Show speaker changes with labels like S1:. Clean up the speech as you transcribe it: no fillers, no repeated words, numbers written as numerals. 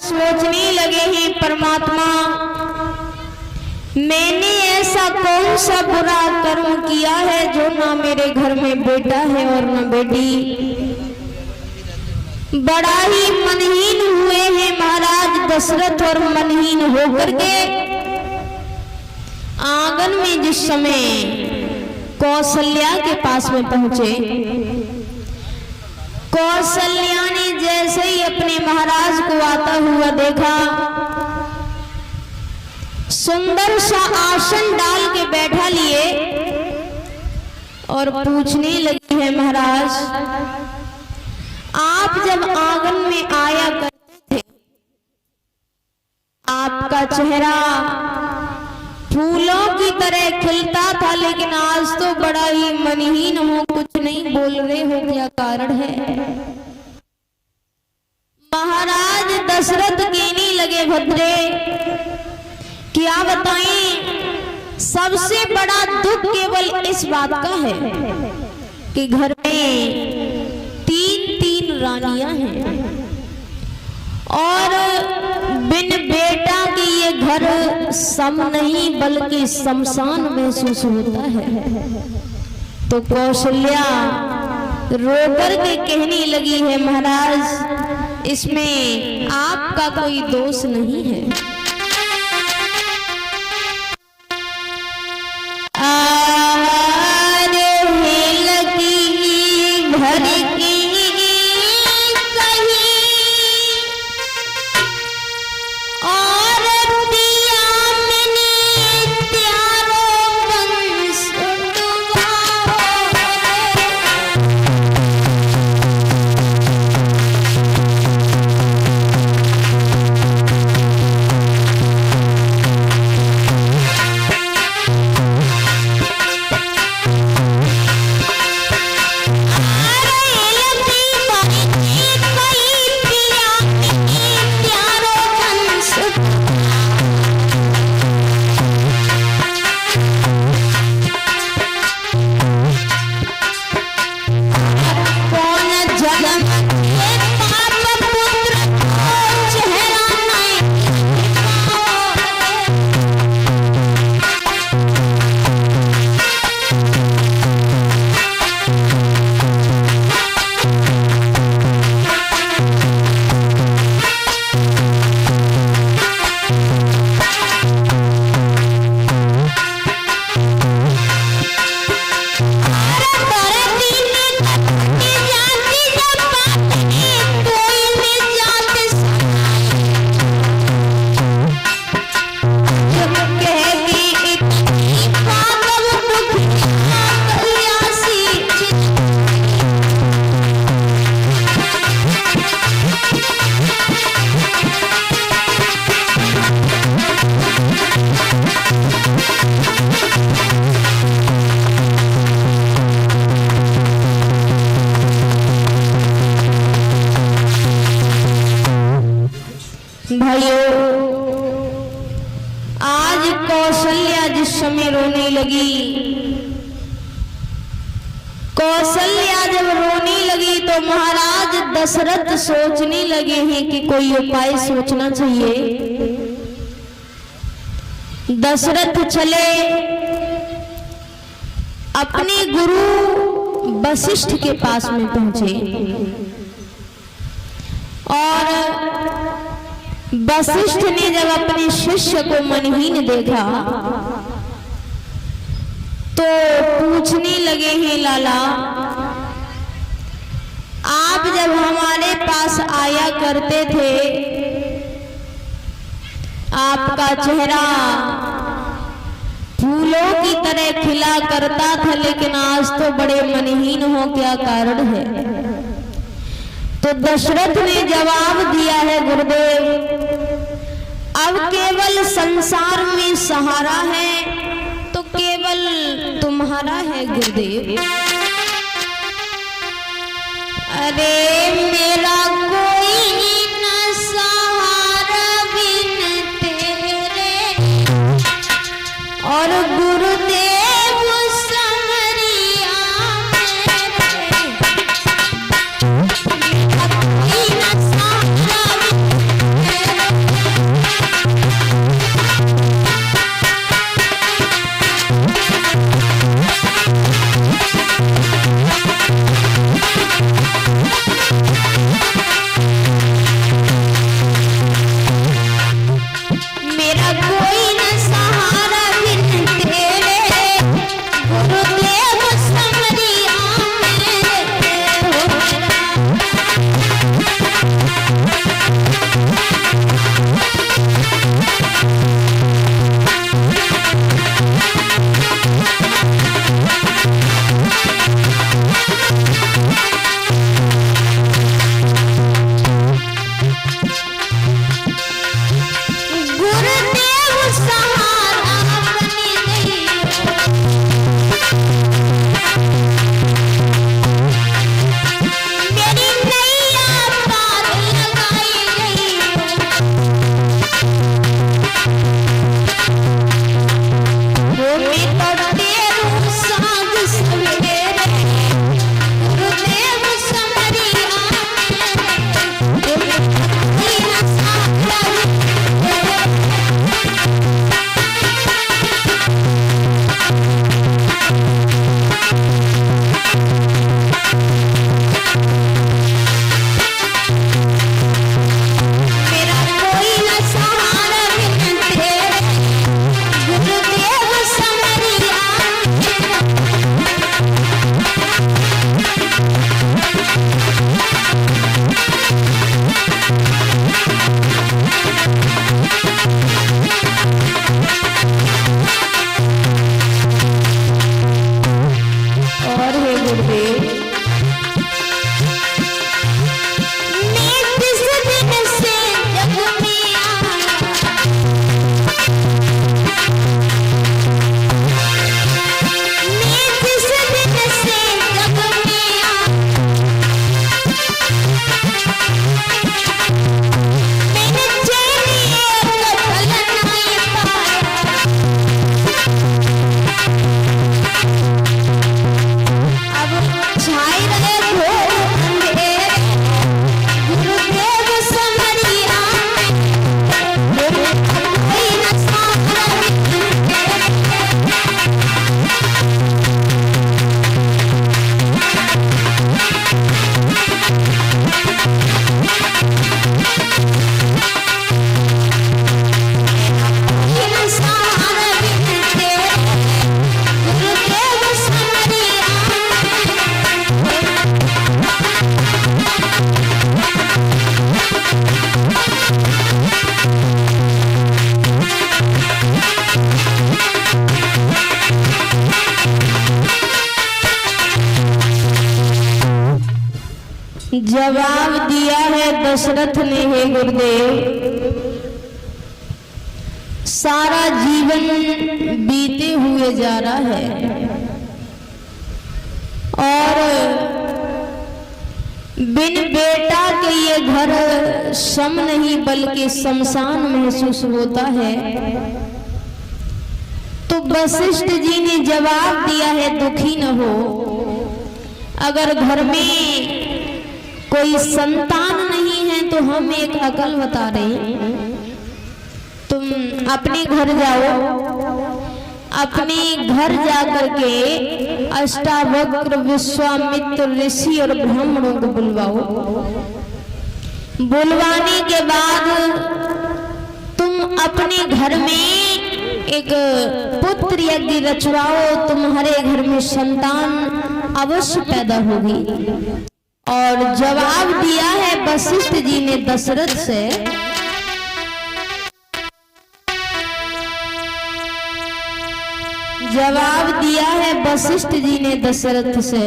S1: सोचने लगे हैं परमात्मा, मैंने ऐसा कौन सा बुरा कर्म किया है जो ना मेरे घर में बेटा है और ना बेटी। बड़ा ही मनहीन हुए हैं महाराज दशरथ और मनहीन होकर के आंगन में जिस समय कौशल्या के पास में पहुंचे, कौशल्या ने जैसे ही अपने महाराज को आता हुआ देखा, सुंदर सा आसन डाल के बैठा लिए और पूछने लगी है, महाराज आप जब आंगन में आया करते थे आपका चेहरा फूलों की तरह खिलता था, लेकिन आज तो बड़ा ही मनहीन हो, कुछ नहीं बोल रहे हो, क्या कारण है। महाराज दशरथ कहने लगे, भद्रे क्या बताएं, सबसे बड़ा दुख केवल इस बात का है कि घर में 3 रानियां हैं और बिन बेटा के ये घर सम नहीं बल्कि शमशान महसूस होता है। तो कौशल्या रोकर के कहने लगी है, महाराज इसमें आपका कोई दोष नहीं है। आज कौशल्या जिस समय रोने लगी, कौशल्या जब रोने लगी तो महाराज दशरथ सोचने लगे हैं कि कोई उपाय सोचना चाहिए। दशरथ चले अपने गुरु वशिष्ठ के पास में पहुंचे और वशिष्ठ ने जब अपने शिष्य को मनहीन देखा तो पूछने लगे हैं, लाला आप जब हमारे पास आया करते थे आपका चेहरा फूलों की तरह खिला करता था, लेकिन आज तो बड़े मनहीन हो, क्या कारण है। तो दशरथ ने जवाब दिया है, गुरुदेव अब केवल संसार में सहारा है तो केवल तुम्हारा है गुरुदेव। अरे मेरा कोई न सहारा बिन तेरे और गुरुदेव समरिया जवाब दिया है दशरथ ने, हे गुरुदेव, सारा जीवन बीते हुए जा रहा है और बिन बेटा के ये घर सम नहीं बल्कि शमशान महसूस होता है। तो वशिष्ठ जी ने जवाब दिया है, दुखी न हो, अगर घर में कोई संतान नहीं है तो हम एक अकल बता रहे हैं। तुम अपने घर जाओ, अपने घर जाकर के अष्टावक्र, विश्वामित्र ऋषि और ब्राह्मणों को बुलवाओ। बुलवाने के बाद तुम अपने घर में एक पुत्र यज्ञ रचवाओ, तुम्हारे घर में संतान अवश्य पैदा होगी। और जवाब दिया है वशिष्ठ जी ने दशरथ से, जवाब दिया है वशिष्ठ जी ने दशरथ से,